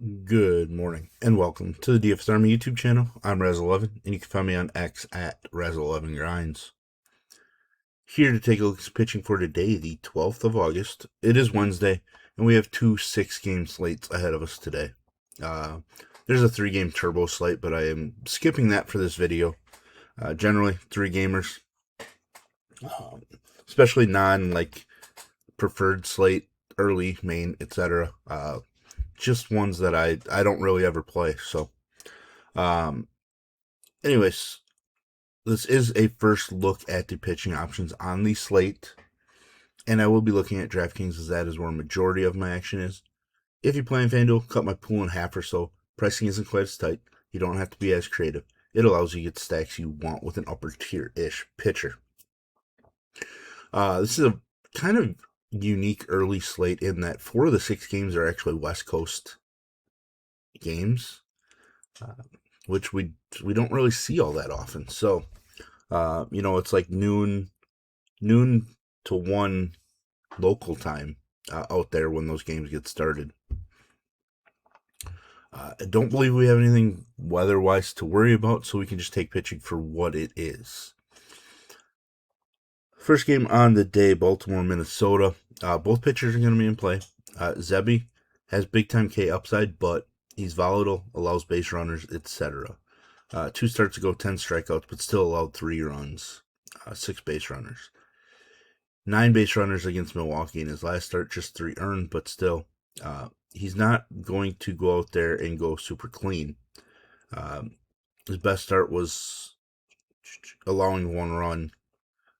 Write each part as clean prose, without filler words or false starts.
Good morning and welcome to the DFS Army YouTube channel. I'm Razzle11 and you can find me on X at Razzle11Grinds. Here to take a look at pitching for today, the 12th of August. It is Wednesday and we have two 6-game slates ahead of us today. There's a 3-game turbo slate, but I am skipping that for this video. Generally, 3-gamers, especially preferred slate, early, main, etc. Just ones that I don't really ever play. So, anyways, this is a first look at the pitching options on the slate, and I will be looking at DraftKings as that is where a majority of my action is. If you play in FanDuel, cut my pool in half or so. Pricing isn't quite as tight. You don't have to be as creative. It allows you to get stacks you want with an upper tier-ish pitcher. This is a kind of unique early slate in that 4 of the 6 games are actually West Coast games, which we don't really see all that often. So, it's like noon to 1 local time out there when those games get started. I don't believe we have anything weather-wise to worry about, so we can just take pitching for what it is. First game on the day, Baltimore, Minnesota. Both pitchers are going to be in play. Zebby has big-time K upside, but he's volatile, allows base runners, etc. 2 starts ago, 10 strikeouts, but still allowed 3 runs, 6 base runners. 9 base runners against Milwaukee in his last start, just 3 earned, but still, he's not going to go out there and go super clean. His best start was allowing 1 run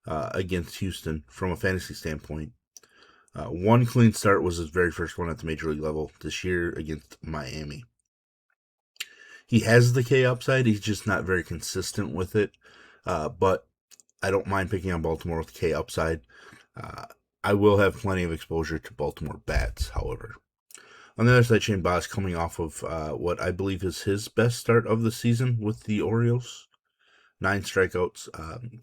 against Houston from a fantasy standpoint. 1 clean start was his very first one at the major league level this year against Miami. He has the K upside, he's just not very consistent with it, but I don't mind picking on Baltimore with K upside. I will have plenty of exposure to Baltimore bats, however. On the other side, Shane Baz coming off of what I believe is his best start of the season with the Orioles. 9 strikeouts,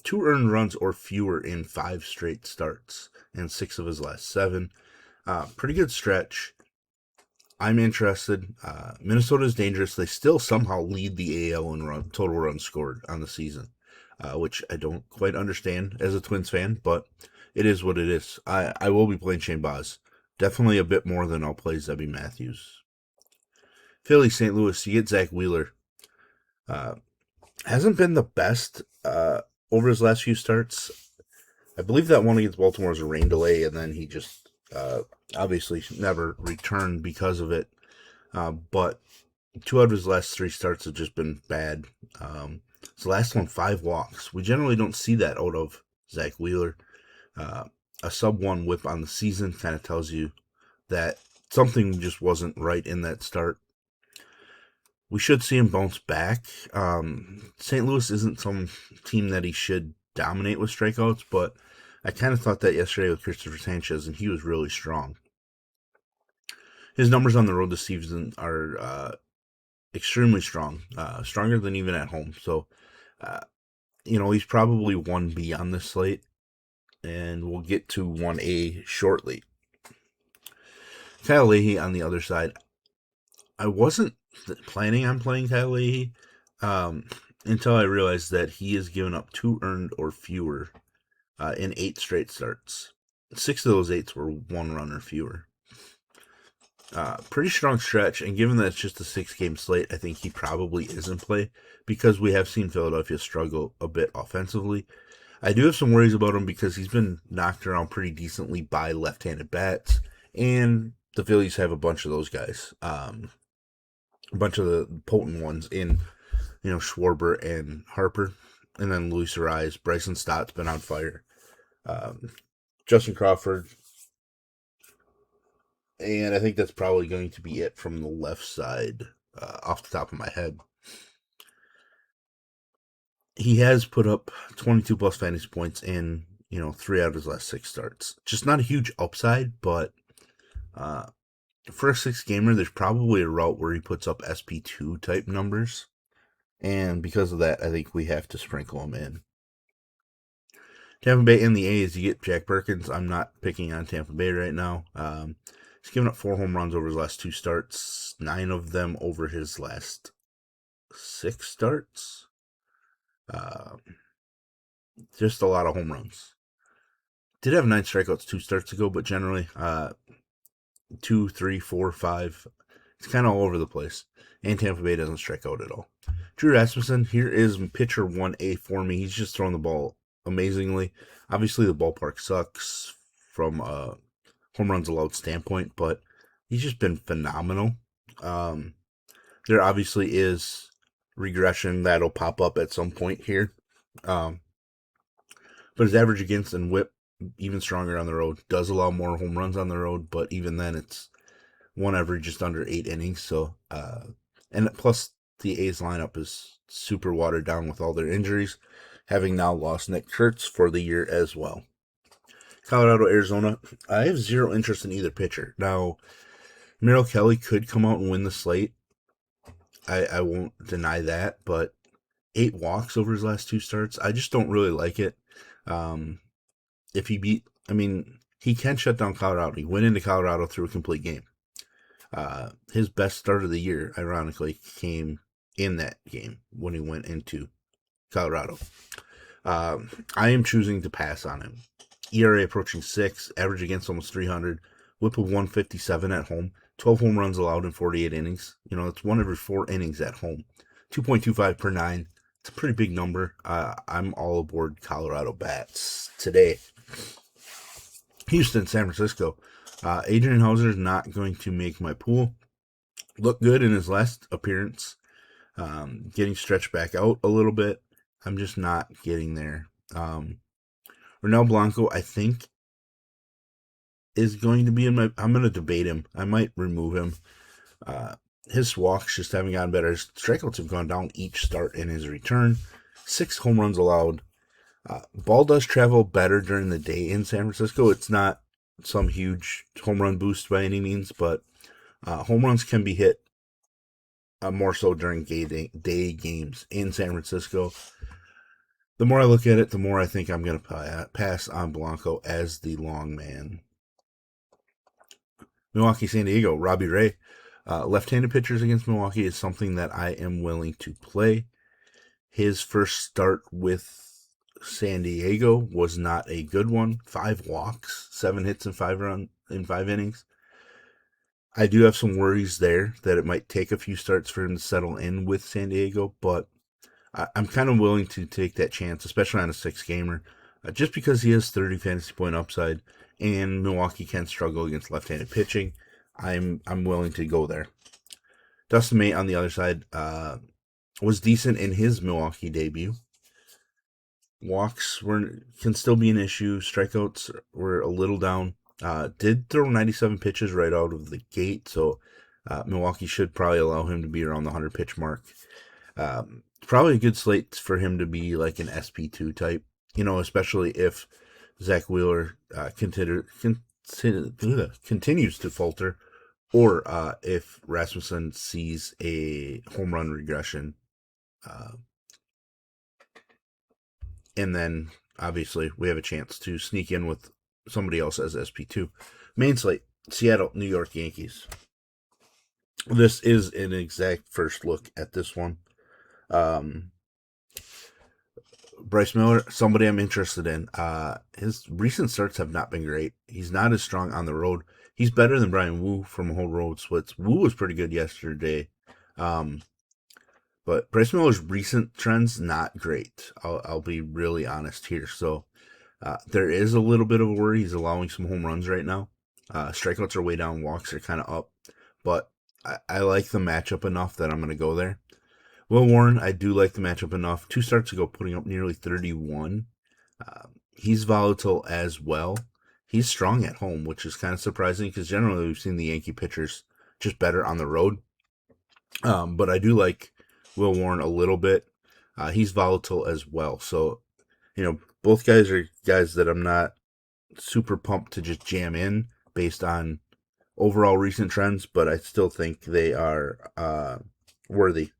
2 earned runs or fewer in 5 straight starts, and 6 of his last 7. Pretty good stretch. I'm interested. Minnesota is dangerous. They still somehow lead the AL in total runs scored on the season, which I don't quite understand as a Twins fan, but it is what it is. I will be playing Shane Baz. Definitely a bit more than I'll play Zebby Matthews. Philly, St. Louis, you get Zach Wheeler. Hasn't been the best over his last few starts. I believe that one against Baltimore was a rain delay, and then he just obviously never returned because of it. But 2 out of his last 3 starts have just been bad. His last one, 5 walks. We generally don't see that out of Zach Wheeler. A sub-1 whip on the season kind of tells you that something just wasn't right in that start. We should see him bounce back. St. Louis isn't some team that he should dominate with strikeouts, but I kind of thought that yesterday with Christopher Sanchez, and he was really strong. His numbers on the road this season are extremely strong, stronger than even at home. So, he's probably 1B on this slate, and we'll get to 1A shortly. Kyle Leahy on the other side. I wasn't planning on playing Kyle Leahy until I realized that he has given up 2 earned or fewer in 8 straight starts. 6 of those 8s were 1 run or fewer. Pretty strong stretch, and given that it's just a 6-game slate, I think he probably is in play because we have seen Philadelphia struggle a bit offensively. I do have some worries about him because he's been knocked around pretty decently by left-handed bats, and the Phillies have a bunch of those guys. A bunch of the potent ones in, Schwarber and Harper, and then Luis Ariz. Bryson Stott's been on fire. Justin Crawford, and I think that's probably going to be it from the left side off the top of my head. He has put up 22 plus fantasy points in, 3 out of his last 6 starts. Just not a huge upside, but for a 6-gamer, there's probably a route where he puts up SP2 type numbers. And because of that, I think we have to sprinkle him in. Tampa Bay and the A's, you get Jack Perkins. I'm not picking on Tampa Bay right now. He's given up 4 home runs over his last 2 starts. lost 9 of them over his last 6 starts. Just a lot of home runs. Did have 9 strikeouts 2 starts ago, but generally 2, 3, 4, 5. It's kind of all over the place. And Tampa Bay doesn't strike out at all. Drew Rasmussen, here is pitcher 1A for me. He's just throwing the ball amazingly. Obviously, the ballpark sucks from a home runs allowed standpoint, but he's just been phenomenal. There obviously is regression that'll pop up at some point here. But his average against and whip, even stronger on the road, does allow more home runs on the road, but even then it's one every just under 8 innings. So, and plus the A's lineup is super watered down with all their injuries, having now lost Nick Kurtz for the year as well. Colorado, Arizona, I have zero interest in either pitcher. Now, Merrill Kelly could come out and win the slate. I won't deny that, but 8 walks over his last 2 starts, I just don't really like it. If he he can shut down Colorado. He went into Colorado through a complete game. His best start of the year, ironically, came in that game when he went into Colorado. I am choosing to pass on him. ERA approaching 6, average against almost 300, whip of 157 at home, 12 home runs allowed in 48 innings. It's 1 every 4 innings at home, 2.25 per 9. It's a pretty big number. I'm all aboard Colorado bats today. Houston, San Francisco. Adrian Hauser is not going to make my pool. Looked good in his last appearance. Getting stretched back out a little bit. I'm just not getting there. Ronel Blanco, I think, is going to be in my... I'm going to debate him. I might remove him. His walks just haven't gotten better. His strikeouts have gone down each start in his return. 6 home runs allowed. Ball does travel better during the day in San Francisco. It's not some huge home run boost by any means, but home runs can be hit more so during day games in San Francisco. The more I look at it, the more I think I'm going to pass on Blanco as the long man. Milwaukee, San Diego, Robbie Ray. Left-handed pitchers against Milwaukee is something that I am willing to play. His first start with San Diego was not a good one. 5 walks, 7 hits and 5 innings. I do have some worries there that it might take a few starts for him to settle in with San Diego, but I'm kind of willing to take that chance, especially on a 6-gamer, just because he has 30 fantasy point upside, and Milwaukee can struggle against left-handed pitching. I'm willing to go there. Dustin May on the other side was decent in his Milwaukee debut. Walks can still be an issue. Strikeouts were a little down. Did throw 97 pitches right out of the gate, so Milwaukee should probably allow him to be around the 100 pitch mark. Probably a good slate for him to be like an SP2 type, especially if Zach Wheeler continues to falter, or if Rasmussen sees a home run regression. And then, obviously, we have a chance to sneak in with somebody else as SP2. Main slate, Seattle, New York Yankees. This is an exact first look at this one. Bryce Miller, somebody I'm interested in. His recent starts have not been great. He's not as strong on the road. He's better than Brian Wu from Whole Road Splits. Wu was pretty good yesterday. But Bryce Miller's recent trends, not great. I'll be really honest here. So there is a little bit of a worry. He's allowing some home runs right now. Strikeouts are way down. Walks are kind of up. But I like the matchup enough that I'm going to go there. Will Warren, I do like the matchup enough. 2 starts ago, putting up nearly 31. He's volatile as well. He's strong at home, which is kind of surprising because generally we've seen the Yankee pitchers just better on the road. But I do like Will Warren a little bit. He's volatile as well. So, both guys are guys that I'm not super pumped to just jam in based on overall recent trends, but I still think they are worthy.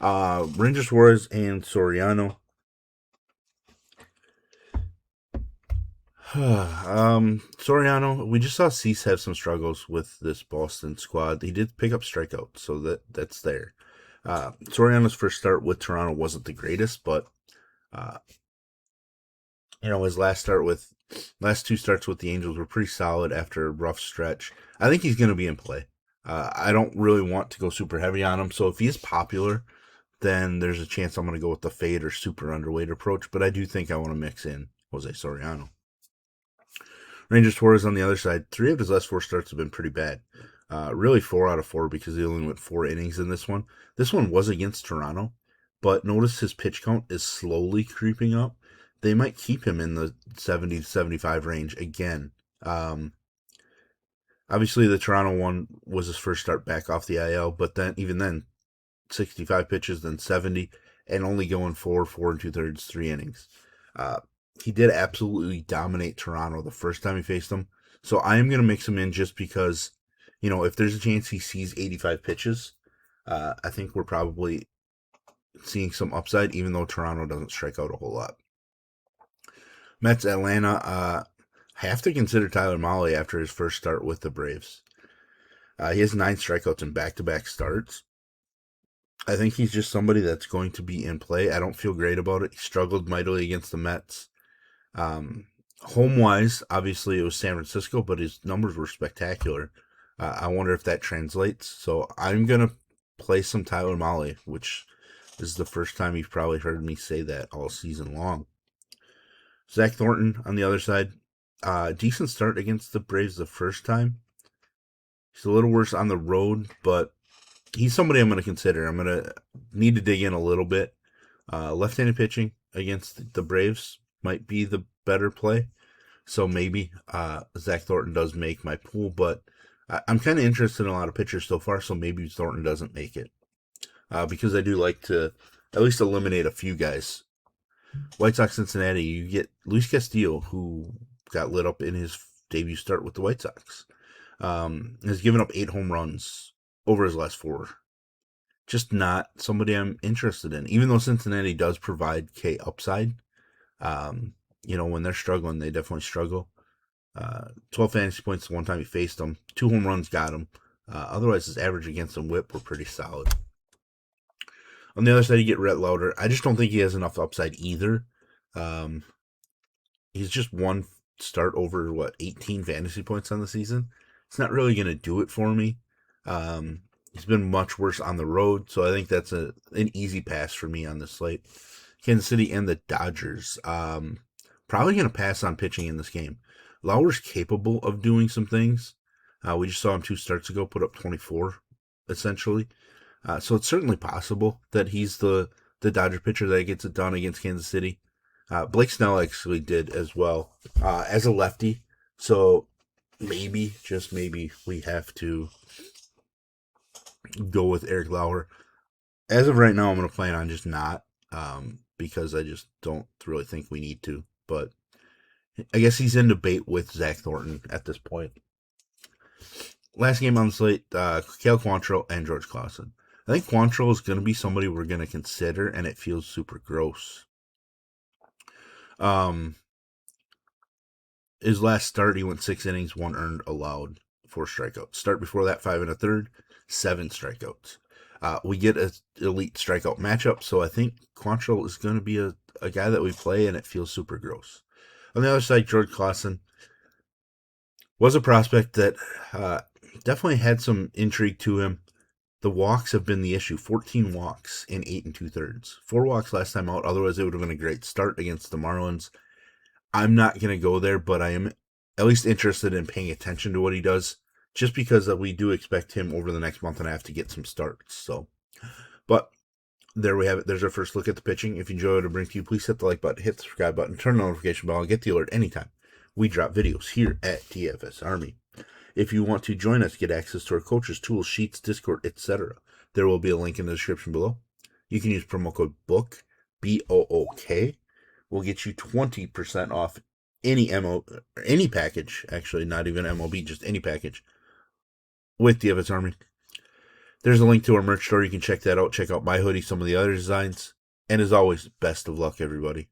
Ranger Suarez and Soriano. Soriano, we just saw Cease have some struggles with this Boston squad. He did pick up strikeouts, so that's there. Soriano's first start with Toronto wasn't the greatest, but uh, his last two starts with the Angels were pretty solid after a rough stretch. I think he's going to be in play. I don't really want to go super heavy on him, so if he is popular, then there's a chance I'm going to go with the fade or super underweight approach. But I do think I want to mix in Jose Soriano. Rangers Torres on the other side, 3 of his last 4 starts have been pretty bad. Really 4 out of 4 because he only went 4 innings in this one. This one was against Toronto, but notice his pitch count is slowly creeping up. They might keep him in the 70 to 75 range again. Obviously, the Toronto one was his first start back off the IL, but even then, 65 pitches, then 70, and only going 4 2/3, 3 innings. He did absolutely dominate Toronto the first time he faced them. So I am going to mix him in just because, if there's a chance he sees 85 pitches, I think we're probably seeing some upside, even though Toronto doesn't strike out a whole lot. Mets, Atlanta, have to consider Tyler Mahle after his first start with the Braves. He has 9 strikeouts in back-to-back starts. I think he's just somebody that's going to be in play. I don't feel great about it. He struggled mightily against the Mets. Home-wise, obviously it was San Francisco, but his numbers were spectacular. I wonder if that translates. So I'm going to play some Tyler Mahle, which is the first time you've probably heard me say that all season long. Zach Thornton on the other side. Decent start against the Braves the first time. He's a little worse on the road, but he's somebody I'm going to consider. I'm going to need to dig in a little bit. Left-handed pitching against the Braves might be the better play. So maybe Zach Thornton does make my pool, but I'm kind of interested in a lot of pitchers so far, so maybe Thornton doesn't make it. Because I do like to at least eliminate a few guys. White Sox Cincinnati, you get Luis Castillo, who got lit up in his debut start with the White Sox. Has given up 8 home runs over his last 4. Just not somebody I'm interested in. Even though Cincinnati does provide K upside, when they're struggling, they definitely struggle. 12 fantasy points the one time he faced them. 2 home runs got him. Otherwise, his average against him whip were pretty solid. On the other side, you get Rhett Lauder. I just don't think he has enough upside either. He's just one start over, 18 fantasy points on the season. It's not really going to do it for me. He's been much worse on the road, so I think that's an easy pass for me on this slate. Kansas City and the Dodgers. Probably going to pass on pitching in this game. Lauer's capable of doing some things. We just saw him 2 starts ago put up 24, essentially. So it's certainly possible that he's the Dodger pitcher that gets it done against Kansas City. Blake Snell actually did as well as a lefty. So maybe, just maybe, we have to go with Eric Lauer. As of right now, I'm going to plan on just not because I just don't really think we need to. But I guess he's in debate with Zach Thornton at this point. Last game on the slate, Kale Quantrill and George Clausen. I think Quantrill is going to be somebody we're going to consider, and it feels super gross. His last start, he went 6 innings, 1 earned, allowed, 4 strikeouts. Start before that, 5 1/3, 7 strikeouts. We get an elite strikeout matchup, so I think Quantrill is going to be a guy that we play, and it feels super gross. On the other side, George Clausen was a prospect that definitely had some intrigue to him. The walks have been the issue. 14 walks in 8 2/3. 4 walks last time out. Otherwise, it would have been a great start against the Marlins. I'm not going to go there, but I am at least interested in paying attention to what he does, just because we do expect him over the next month and a half to get some starts. So, but there we have it. There's our first look at the pitching. If you enjoy what I bring to you, please hit the like button, hit the subscribe button, turn the notification bell, and get the alert anytime we drop videos here at DFS Army. If you want to join us, get access to our coaches, tools, sheets, Discord, etc., there will be a link in the description below. You can use promo code BOOK, BOOK. We'll get you 20% off any package, actually, not even MLB, just any package with DFS Army. There's a link to our merch store. You can check that out. Check out my hoodie, some of the other designs. And as always, best of luck, everybody.